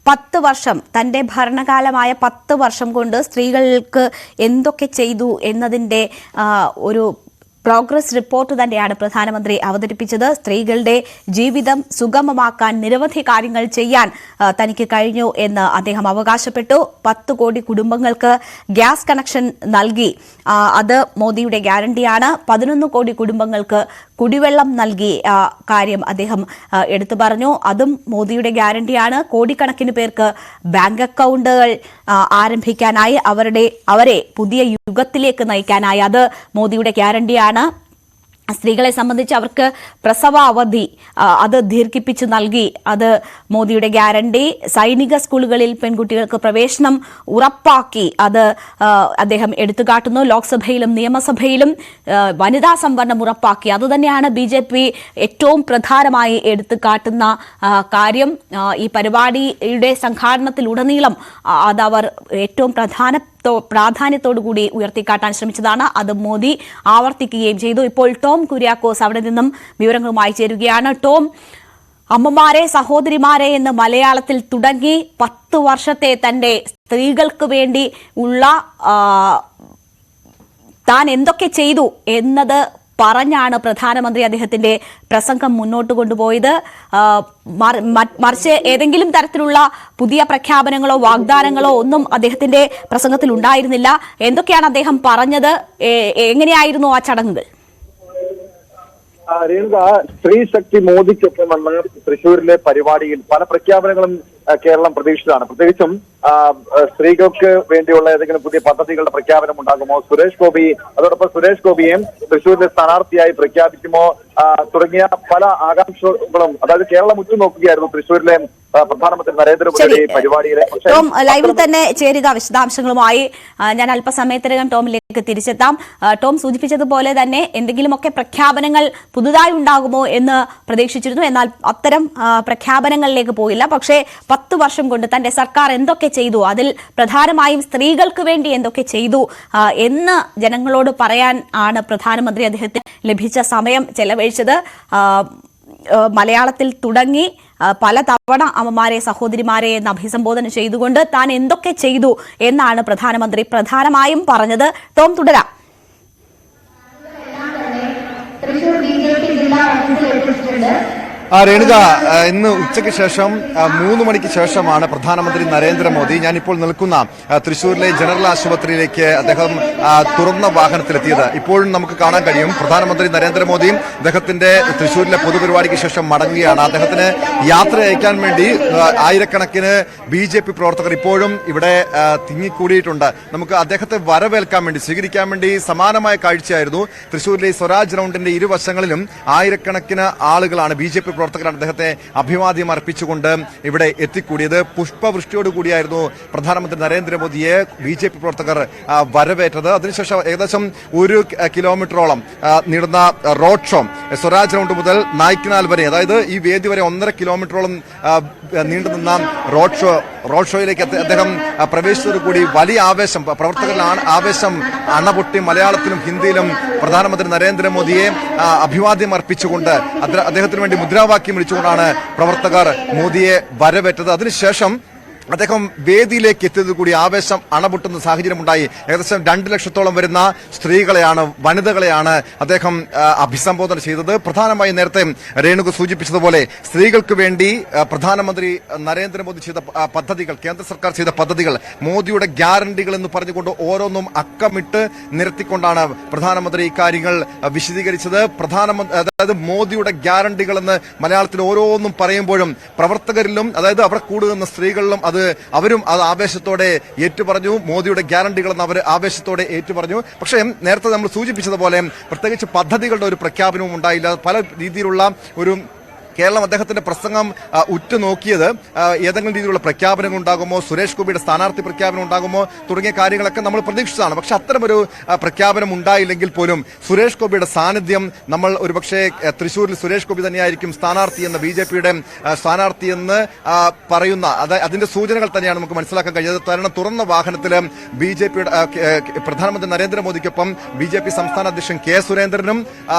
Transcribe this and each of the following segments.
10 വർഷം തന്റെ ഭരണകാലമായ 10 വർഷം കൊണ്ട് സ്ത്രീകൾക്ക് എന്തൊക്കെ ചെയ്തു എന്നതിന്റെ ഒരു പ്രോഗ്രസ് റിപ്പോർട്ട് തന്നെയാണ് പ്രധാനമന്ത്രി അവതരിപ്പിച്ചത്. സ്ത്രീകളുടെ ജീവിതം സുഗമമാക്കാൻ നിരവധി കാര്യങ്ങൾ ചെയ്യാൻ തനിക്ക് കഴിഞ്ഞു എന്ന് അദ്ദേഹം അവകാശപ്പെട്ടു. 10 കോടി കുടുംബങ്ങൾക്ക് ഗ്യാസ് കണക്ഷൻ നൽകി, അത് മോദിയുടെ ഗ്യാരണ്ടിയാണ്. 11 കോടി കുടുംബങ്ങൾക്ക് കുടിവെള്ളം നൽകി കാര്യം അദ്ദേഹം എടുത്തു പറഞ്ഞു, അതും മോദിയുടെ ഗ്യാരണ്ടിയാണ്. കോടിക്കണക്കിന് പേർക്ക് ബാങ്ക് അക്കൗണ്ടുകൾ ആരംഭിക്കാനായി, അവരെ പുതിയ യുഗത്തിലേക്ക് നയിക്കാനായി, അത് മോദിയുടെ ഗ്യാരണ്ടിയാണ്. സ്ത്രീകളെ സംബന്ധിച്ച് അവർക്ക് പ്രസവ അവധി അത് ദീർഘിപ്പിച്ചു നൽകി, അത് മോദിയുടെ ഗ്യാരണ്ടി. സൈനിക സ്കൂളുകളിൽ പെൺകുട്ടികൾക്ക് പ്രവേശനം ഉറപ്പാക്കി, അത് അദ്ദേഹം എടുത്തുകാട്ടുന്നു. ലോക്സഭയിലും നിയമസഭയിലും വനിതാ സംവരണം ഉറപ്പാക്കി, അതുതന്നെയാണ് BJP ഏറ്റവും പ്രധാനമായി എടുത്തുകാട്ടുന്ന കാര്യം. ഈ പരിപാടിയുടെ സംഘാടനത്തിലുടനീളം അതവർ ഏറ്റവും പ്രാധാന്യത്തോടുകൂടി ഉയർത്തിക്കാട്ടാൻ ശ്രമിച്ചതാണ്. അത് മോദി ആവർത്തിക്കുകയും ചെയ്തു. ഇപ്പോൾ ടോം കുര്യാക്കോസ് അവിടെ നിന്നും വിവരങ്ങളുമായി ചേരുകയാണ്. ടോം, അമ്മമാരെ സഹോദരിമാരെ എന്ന് മലയാളത്തിൽ തുടങ്ങി 10 വർഷത്തെ തന്റെ സ്ത്രീകൾക്ക് വേണ്ടി ഉള്ള താൻ എന്തൊക്കെ ചെയ്തു എന്നത് പറഞ്ഞാണ് പ്രധാനമന്ത്രി അദ്ദേഹത്തിന്റെ പ്രസംഗം മുന്നോട്ട് കൊണ്ടുപോയത്. മറിച്ച് ഏതെങ്കിലും തരത്തിലുള്ള പുതിയ പ്രഖ്യാപനങ്ങളോ വാഗ്ദാനങ്ങളോ ഒന്നും അദ്ദേഹത്തിന്റെ പ്രസംഗത്തിൽ ഉണ്ടായിരുന്നില്ല. എന്തൊക്കെയാണ് അദ്ദേഹം പറഞ്ഞത്? എങ്ങനെയായിരുന്നു ആ ചടങ്ങുകൾ? രേണുക, സ്ത്രീ ശക്തി മോദിക്കൊപ്പം എന്ന തൃശ്ശൂരിലെ പരിപാടിയിൽ പല പ്രഖ്യാപനങ്ങളും കേരളം പ്രതീക്ഷിച്ചതാണ്. പ്രത്യേകിച്ചും സ്ത്രീകൾക്ക് വേണ്ടിയുള്ള ഏതെങ്കിലും പുതിയ പദ്ധതികളുടെ പ്രഖ്യാപനം ഉണ്ടാകുമോ, അതോടൊപ്പം സുരേഷ് ഗോപിയെ തൃശ്ശൂരിലെ സ്ഥാനാർത്ഥിയായി പ്രഖ്യാപിക്കുമോ തുടങ്ങിയ പല ആകാംക്ഷകളും, അതായത് കേരളം ഉറ്റുനോക്കുകയായിരുന്നു തൃശ്ശൂരിലെ പ്രധാനമന്ത്രി നരേന്ദ്രമോദി പരിപാടിയിലെ. ലൈവിൽ തന്നെ ചേരുക വിശദാംശങ്ങളുമായി. ഞാൻ അല്പസമയത്തിനകം ടോമിലേക്ക് തിരിച്ചെത്താം. ടോം സൂചിപ്പിച്ചതുപോലെ തന്നെ എന്തെങ്കിലുമൊക്കെ പ്രഖ്യാപനങ്ങൾ പുതുതായി ഉണ്ടാകുമോ എന്ന് പ്രതീക്ഷിച്ചിരുന്നു. എന്നാൽ അത്തരം പ്രഖ്യാപനങ്ങളിലേക്ക് പോയില്ല. പക്ഷേ 10 വർഷം കൊണ്ട് തന്റെ സർക്കാർ എന്തൊക്കെ ചെയ്തു, അതിൽ പ്രധാനമായും സ്ത്രീകൾക്ക് വേണ്ടി എന്തൊക്കെ ചെയ്തു എന്ന് ജനങ്ങളോട് പറയാൻ ആണ് പ്രധാനമന്ത്രി അദ്ദേഹത്തിന് ലഭിച്ച സമയം ചെലവഴിച്ചത്. മലയാളത്തിൽ തുടങ്ങി പല തവണ അമ്മമാരെ സഹോദരിമാരെ എന്ന് അഭിസംബോധന ചെയ്തുകൊണ്ട് താൻ എന്തൊക്കെ ചെയ്തു എന്നാണ് പ്രധാനമന്ത്രി പ്രധാനമായും പറഞ്ഞത്. ടോം, തുടരാം. രേണുക, ഇന്ന് ഉച്ചയ്ക്ക് ശേഷം 3 മണിക്ക് ശേഷമാണ് പ്രധാനമന്ത്രി നരേന്ദ്രമോദി, ഞാനിപ്പോൾ നിൽക്കുന്ന തൃശ്ശൂരിലെ ജനറൽ ആശുപത്രിയിലേക്ക് അദ്ദേഹം തുറന്ന വാഹനത്തിലെത്തിയത്. ഇപ്പോഴും നമുക്ക് കാണാൻ കഴിയും പ്രധാനമന്ത്രി നരേന്ദ്രമോദിയും അദ്ദേഹത്തിന്റെ തൃശ്ശൂരിലെ പൊതുപരിപാടിക്ക് ശേഷം മടങ്ങുകയാണ്. അദ്ദേഹത്തിന് യാത്ര അയക്കാൻ വേണ്ടി ആയിരക്കണക്കിന് BJP പ്രവർത്തകർ ഇപ്പോഴും ഇവിടെ തിങ്ങിക്കൂടിയിട്ടുണ്ട്. നമുക്ക് അദ്ദേഹത്തെ വരവേൽക്കാൻ വേണ്ടി, സ്വീകരിക്കാൻ വേണ്ടി സമാനമായ കാഴ്ചയായിരുന്നു തൃശ്ശൂരിലെ സ്വരാജ് റൗണ്ടിന്റെ ഇരുവശങ്ങളിലും ആയിരക്കണക്കിന് ആളുകളാണ്, BJP പ്രവർത്തകരാണ് അദ്ദേഹത്തെ അഭിവാദ്യം അർപ്പിച്ചുകൊണ്ട് ഇവിടെ എത്തിക്കൂടിയത്. പുഷ്പവൃഷ്ടിയോടുകൂടിയായിരുന്നു പ്രധാനമന്ത്രി നരേന്ദ്രമോദിയെ BJP പ്രവർത്തകർ വരവേറ്റത്. അതിനുശേഷം ഏകദേശം 1 കിലോമീറ്ററോളം നീളുന്ന റോഡ് ഷോ, സ്വരാജ് റൗണ്ട് മുതൽ നായ്ക്കനാൽ വരെ, അതായത് ഈ വേദി വരെ 1.5 കിലോമീറ്ററോളം നീണ്ടുനിന്ന റോഡ് ഷോയിലേക്ക് അദ്ദേഹം പ്രവേശിച്ചതോടുകൂടി വലിയ ആവേശം, പ്രവർത്തകരിലാണ് ആവേശം അണപൊട്ടി മലയാളത്തിലും ഹിന്ദിയിലും പ്രധാനമന്ത്രി നരേന്ദ്രമോദിയെ അഭിവാദ്യം അർപ്പിച്ചുകൊണ്ട് അദ്ദേഹത്തിന് വേണ്ടി മുദ്രാവാക്യം വിളിച്ചുകൊണ്ടാണ് പ്രവർത്തകർ മോദിയെ വരവേറ്റത്. അതിനുശേഷം അദ്ദേഹം വേദിയിലേക്ക് എത്തിയത് കൂടി ആവേശം അണപൊട്ടുന്ന സാഹചര്യമുണ്ടായി. ഏകദേശം 2 ലക്ഷത്തോളം വരുന്ന സ്ത്രീകളെയാണ്, വനിതകളെയാണ് അദ്ദേഹം അഭിസംബോധന ചെയ്തത്. പ്രധാനമായും നേരത്തെ രേണുക സൂചിപ്പിച്ചതുപോലെ സ്ത്രീകൾക്ക് വേണ്ടി പ്രധാനമന്ത്രി നരേന്ദ്രമോദി ചെയ്ത പദ്ധതികൾ, കേന്ദ്ര സർക്കാർ ചെയ്ത പദ്ധതികൾ, മോദിയുടെ ഗ്യാരണ്ടികൾ എന്ന് പറഞ്ഞുകൊണ്ട് ഓരോന്നും അക്കമിട്ട് നിരത്തിക്കൊണ്ടാണ് പ്രധാനമന്ത്രി ഇക്കാര്യങ്ങൾ വിശദീകരിച്ചത്. അതായത് മോദിയുടെ ഗ്യാരണ്ടികൾ എന്ന് മലയാളത്തിൽ ഓരോന്നും പറയുമ്പോഴും പ്രവർത്തകരിലും, അതായത് അവിടെ കൂടുന്ന സ്ത്രീകളിലും അവരും അത് ആവേശത്തോടെ ഏറ്റുപറഞ്ഞു. മോദിയുടെ ഗ്യാരണ്ടികളെന്ന് അവർ ആവേശത്തോടെ ഏറ്റുപറഞ്ഞു. പക്ഷേ നേരത്തെ നമ്മൾ സൂചിപ്പിച്ചതുപോലെ പ്രത്യേകിച്ച് പദ്ധതികളുടെ ഒരു പ്രഖ്യാപനവും ഉണ്ടായില്ല. പല രീതിയിലുള്ള ഒരു കേരളം അദ്ദേഹത്തിന്റെ പ്രസംഗം ഉറ്റുനോക്കിയത് ഏതെങ്കിലും രീതിയിലുള്ള പ്രഖ്യാപനങ്ങൾ ഉണ്ടാകുമോ, സുരേഷ് ഗോപിയുടെ സ്ഥാനാർത്ഥി പ്രഖ്യാപനം ഉണ്ടാകുമോ തുടങ്ങിയ കാര്യങ്ങളൊക്കെ നമ്മൾ പ്രതീക്ഷിച്ചതാണ്. പക്ഷെ അത്തരമൊരു പ്രഖ്യാപനം ഉണ്ടായില്ലെങ്കിൽ പോലും സുരേഷ് ഗോപിയുടെ സാന്നിധ്യം, നമ്മൾ ഒരുപക്ഷെ തൃശ്ശൂരിൽ സുരേഷ് ഗോപി തന്നെയായിരിക്കും സ്ഥാനാർത്ഥി എന്ന്, BJPയുടെ സ്ഥാനാർത്ഥി എന്ന് പറയുന്ന അതിന്റെ സൂചനകൾ തന്നെയാണ് നമുക്ക് മനസ്സിലാക്കാൻ കഴിയുന്നത്. കാരണം തുറന്ന വാഹനത്തിൽ BJPയുടെ പ്രധാനമന്ത്രി നരേന്ദ്രമോദിക്കൊപ്പം BJP സംസ്ഥാന അധ്യക്ഷൻ K. സുരേന്ദ്രനും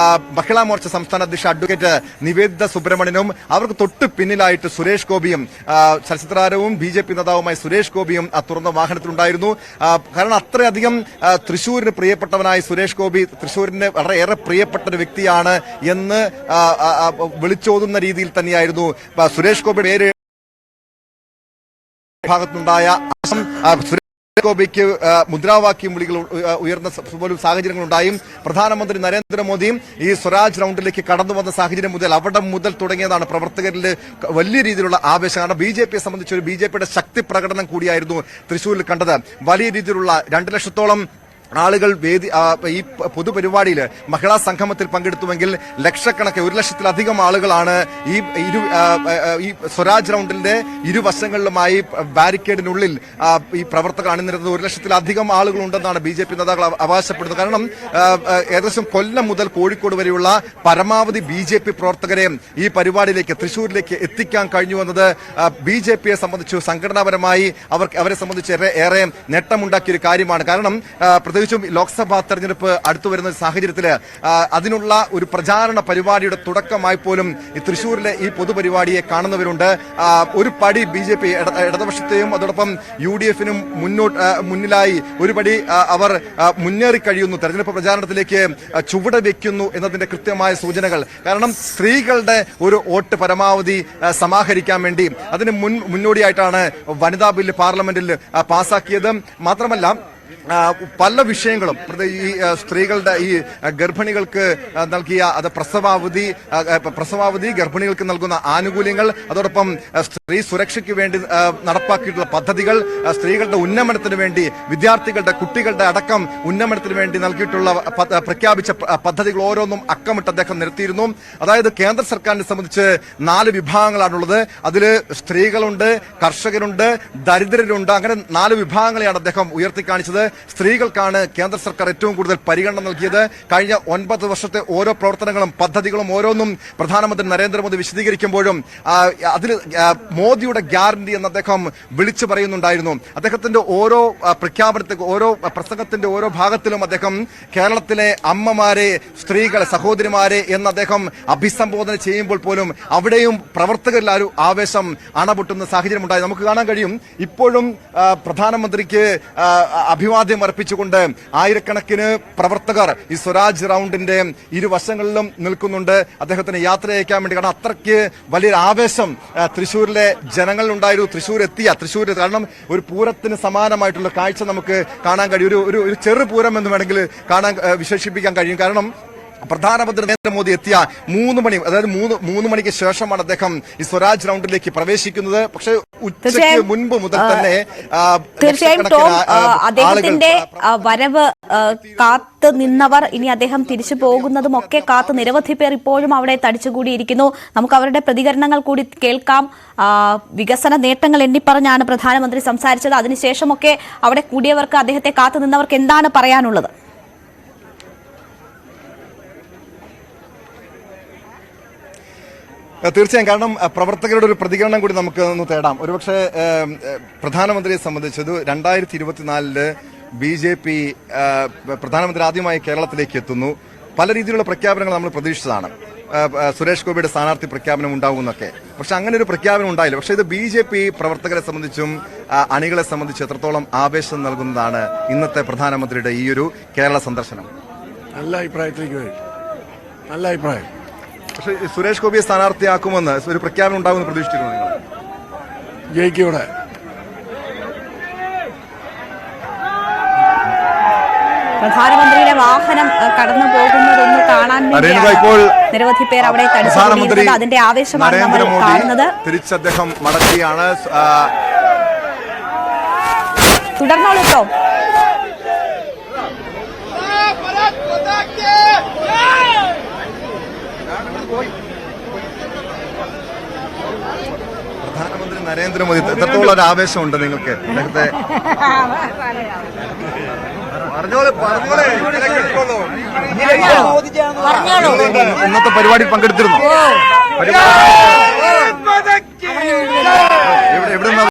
മഹിളാ മോർച്ച സംസ്ഥാന അധ്യക്ഷ അഡ്വക്കേറ്റ് നിവേദിത സുബ്രഹ്മണ്യം സുബ്രഹ്മണ്യനും അവർക്ക് തൊട്ട് പിന്നിലായിട്ട് സുരേഷ് ഗോപിയും ചലച്ചിത്രതാരവും BJP നേതാവുമായ സുരേഷ് ഗോപിയും ആ തുറന്ന വാഹനത്തിലുണ്ടായിരുന്നു. കാരണം അത്രയധികം തൃശൂരിന് പ്രിയപ്പെട്ടവനായ സുരേഷ് ഗോപി തൃശൂരിന് വളരെയേറെ പ്രിയപ്പെട്ട ഒരു വ്യക്തിയാണ് എന്ന് വിളിച്ചോതുന്ന രീതിയിൽ തന്നെയായിരുന്നു സുരേഷ് ഗോപിയുടെ പേര് ഭാഗത്തുണ്ടായ സുരേഷ് ഗോപിക്ക് മുദ്രാവാക്യം വിളികൾ ഉയർന്ന പോലും സാഹചര്യങ്ങളുണ്ടായും. പ്രധാനമന്ത്രി നരേന്ദ്രമോദിയും ഈ സ്വരാജ് റൌണ്ടിലേക്ക് കടന്നു വന്ന സാഹചര്യം മുതൽ അവിടെ മുതൽ തുടങ്ങിയതാണ് പ്രവർത്തകരിൽ വലിയ രീതിയിലുള്ള ആവേശം. കാരണം BJPയെ സംബന്ധിച്ച് ഒരു BJPയുടെ ശക്തി പ്രകടനം കൂടിയായിരുന്നു തൃശൂരിൽ കണ്ടത്. വലിയ രീതിയിലുള്ള 2 ലക്ഷത്തോളം ആളുകൾ ഈ പൊതുപരിപാടിയിൽ മഹിളാ സംഗമത്തിൽ പങ്കെടുത്തുവെങ്കിൽ ലക്ഷക്കണക്കിന് 1 ലക്ഷത്തിലധികം ആളുകളാണ് ഈ സ്വരാജ് റൌണ്ടിന്റെ ഇരുവശങ്ങളിലുമായി ബാരിക്കേഡിനുള്ളിൽ ഈ പ്രവർത്തകർ അണിനിരുന്നത്. 1 ലക്ഷത്തിലധികം ആളുകളുണ്ടെന്നാണ് BJP നേതാക്കൾ അവകാശപ്പെടുന്നത്. കാരണം ഏകദേശം കൊല്ലം മുതൽ കോഴിക്കോട് വരെയുള്ള പരമാവധി BJP പ്രവർത്തകരെ ഈ പരിപാടിയിലേക്ക് തൃശൂരിലേക്ക് എത്തിക്കാൻ കഴിഞ്ഞുവെന്നത് BJPയെ സംബന്ധിച്ച് സംഘടനാപരമായി അവരെ സംബന്ധിച്ച് ഏറെ നേട്ടമുണ്ടാക്കിയ ഒരു കാര്യമാണ്. കാരണം പ്രത്യേകിച്ചും ലോക്സഭാ തെരഞ്ഞെടുപ്പ് അടുത്തു വരുന്ന സാഹചര്യത്തിൽ അതിനുള്ള ഒരു പ്രചാരണ പരിപാടിയുടെ തുടക്കമായി പോലും ഈ തൃശൂരിലെ ഈ പൊതുപരിപാടിയെ കാണുന്നവരുണ്ട്. ഒരു പടി BJP ഇടതുപക്ഷത്തെയും അതോടൊപ്പം UDF-നും മുന്നിലായി ഒരു പടി അവർ മുന്നേറി കഴിയുന്നു, തെരഞ്ഞെടുപ്പ് പ്രചാരണത്തിലേക്ക് ചുവട് വെക്കുന്നു എന്നതിന്റെ കൃത്യമായ സൂചനകൾ. കാരണം സ്ത്രീകളുടെ ഒരു വോട്ട് പരമാവധി സമാഹരിക്കാൻ വേണ്ടി അതിന് മുന്നോടിയായിട്ടാണ് വനിതാ ബില്ല് പാർലമെന്റിൽ പാസാക്കിയത്. മാത്രമല്ല പല വിഷയങ്ങളും ഈ സ്ത്രീകളുടെ ഈ ഗർഭിണികൾക്ക് നൽകിയ അത് പ്രസവാവധി ഗർഭിണികൾക്ക് നൽകുന്ന ആനുകൂല്യങ്ങൾ, അതോടൊപ്പം സ്ത്രീ സുരക്ഷയ്ക്ക് വേണ്ടി നടപ്പാക്കിയിട്ടുള്ള പദ്ധതികൾ, സ്ത്രീകളുടെ ഉന്നമനത്തിന് വേണ്ടി വിദ്യാർത്ഥികളുടെ കുട്ടികളുടെ അടക്കം ഉന്നമനത്തിന് വേണ്ടി നൽകിയിട്ടുള്ള പ്രഖ്യാപിച്ച പദ്ധതികൾ ഓരോന്നും അക്കമിട്ട് അദ്ദേഹം നിരത്തിയിരുന്നു. അതായത് കേന്ദ്ര സർക്കാരിനെ സംബന്ധിച്ച് 4 വിഭാഗങ്ങളാണുള്ളത്. അതിൽ സ്ത്രീകളുണ്ട്, കർഷകരുണ്ട്, ദരിദ്രരുണ്ട്. അങ്ങനെ 4 വിഭാഗങ്ങളെയാണ് അദ്ദേഹം ഉയർത്തിക്കാണിച്ചത്. സ്ത്രീകൾക്കാണ് കേന്ദ്ര സർക്കാർ ഏറ്റവും കൂടുതൽ പരിഗണന നൽകിയത്. കഴിഞ്ഞ 9 വർഷത്തെ ഓരോ പ്രവർത്തനങ്ങളും പദ്ധതികളും ഓരോന്നും പ്രധാനമന്ത്രി നരേന്ദ്രമോദി വിശദീകരിക്കുമ്പോഴും അതിൽ മോദിയുടെ ഗ്യാരണ്ടി എന്ന് അദ്ദേഹം വിളിച്ചു പറയുന്നുണ്ടായിരുന്നു. അദ്ദേഹത്തിന്റെ ഓരോ പ്രഖ്യാപനത്തിലും ഓരോ പ്രസംഗത്തിന്റെ ഓരോ ഭാഗത്തിലും അദ്ദേഹം കേരളത്തിലെ അമ്മമാരെ, സ്ത്രീകളെ, സഹോദരിമാരെ എന്ന് അദ്ദേഹം അഭിസംബോധന ചെയ്യുമ്പോൾ പോലും അവിടെയും പ്രവർത്തകരിൽ ഒരു ആവേശം അണപൊട്ടുന്ന സാഹചര്യം ഉണ്ടായി. നമുക്ക് കാണാൻ കഴിയും. ഇപ്പോഴും പ്രധാനമന്ത്രിക്ക് അഭിവാദ്യം അർപ്പിച്ചുകൊണ്ട് ആയിരക്കണക്കിന് പ്രവർത്തകർ ഈ സ്വരാജ് റൌണ്ടിന്റെ ഇരുവശങ്ങളിലും നിൽക്കുന്നുണ്ട് അദ്ദേഹത്തിന് യാത്ര അയക്കാൻ വേണ്ടി. കാരണം അത്രയ്ക്ക് വലിയൊരു ആവേശം തൃശ്ശൂരിലെ ജനങ്ങളിലുണ്ടായിരുന്നു. തൃശ്ശൂർ കാരണം ഒരു പൂരത്തിന് സമാനമായിട്ടുള്ള കാഴ്ച നമുക്ക് കാണാൻ കഴിയും. ഒരു ചെറു പൂരം എന്ന് വേണമെങ്കിൽ വിശേഷിപ്പിക്കാൻ കഴിയും. കാരണം പ്രധാനമന്ത്രി നരേന്ദ്രമോദി എത്തിയ 3 മണി, അതായത് 3 മണിക്ക് ശേഷമാണ് അദ്ദേഹം ഈ സ്വരാജ് റൌണ്ടിലേക്ക് പ്രവേശിക്കുന്നത്. പക്ഷേ ഉച്ചയ്ക്ക് മുൻപ് മുതൽ തന്നെ തീർച്ചയായും അദ്ദേഹത്തിന്റെ വരവ് കാത്തു നിന്നവർ, ഇനി അദ്ദേഹം തിരിച്ചു പോകുന്നതും ഒക്കെ കാത്ത് നിരവധി പേർ ഇപ്പോഴും അവിടെ തടിച്ചുകൂടിയിരിക്കുന്നു. നമുക്ക് അവരുടെ പ്രതികരണങ്ങൾ കൂടി കേൾക്കാം. വികസന നേട്ടങ്ങൾ എണ്ണിപ്പറഞ്ഞാണ് പ്രധാനമന്ത്രി സംസാരിച്ചത്. അതിനുശേഷമൊക്കെ അവിടെ കൂടിയവർക്ക്, അദ്ദേഹത്തെ കാത്തു നിന്നവർക്ക് എന്താണ് പറയാനുള്ളത്? തീർച്ചയായും. കാരണം പ്രവർത്തകരുടെ ഒരു പ്രതികരണം കൂടി നമുക്ക് ഒന്ന് തേടാം. ഒരുപക്ഷെ പ്രധാനമന്ത്രിയെ സംബന്ധിച്ചത് 2024 BJP പ്രധാനമന്ത്രി ആദ്യമായി കേരളത്തിലേക്ക് എത്തുന്നു. പല രീതിയിലുള്ള പ്രഖ്യാപനങ്ങൾ നമ്മൾ പ്രതീക്ഷിച്ചതാണ്. സുരേഷ് ഗോപിയുടെ സ്ഥാനാർത്ഥി പ്രഖ്യാപനം ഉണ്ടാകുമെന്നൊക്കെ. പക്ഷെ അങ്ങനെ ഒരു പ്രഖ്യാപനം ഉണ്ടായില്ല. പക്ഷെ ഇത് BJP പ്രവർത്തകരെ സംബന്ധിച്ചും അണികളെ സംബന്ധിച്ച് എത്രത്തോളം ആവേശം നൽകുന്നതാണ് ഇന്നത്തെ പ്രധാനമന്ത്രിയുടെ ഈ ഒരു കേരള സന്ദർശനം. നല്ല അഭിപ്രായത്തിലേക്ക് നല്ല അഭിപ്രായം. പക്ഷേ സുരേഷ് ഗോപിയെ സ്ഥാനാർത്ഥിയാക്കുമെന്ന് ഒരു പ്രഖ്യാപനം ഉണ്ടാകുമെന്ന് പ്രതീക്ഷിച്ചിരുന്നു നിങ്ങൾ? ജയിക്കൂടെ? പ്രധാനമന്ത്രിയുടെ വാഹനം കടന്നു പോകുന്നതൊന്ന് കാണാൻ വേണ്ടി നിരവധി പേർ അവിടെ തടിച്ചുകൂടിയിരുന്നത്. അതിന്റെ ആവേശമാണ് നമ്മൾ കാണുന്നത്. തിരിച്ച് അദ്ദേഹം മടക്കുകയാണ്. തുടർന്നോളൂ കേട്ടോ. പ്രധാനമന്ത്രി നരേന്ദ്രമോദി എത്രത്തോളം ഒരു ആവേശമുണ്ട് നിങ്ങൾക്ക് അദ്ദേഹത്തെ? ഇന്നത്തെ പരിപാടി പങ്കെടുത്തിരുന്നു. എവിടെ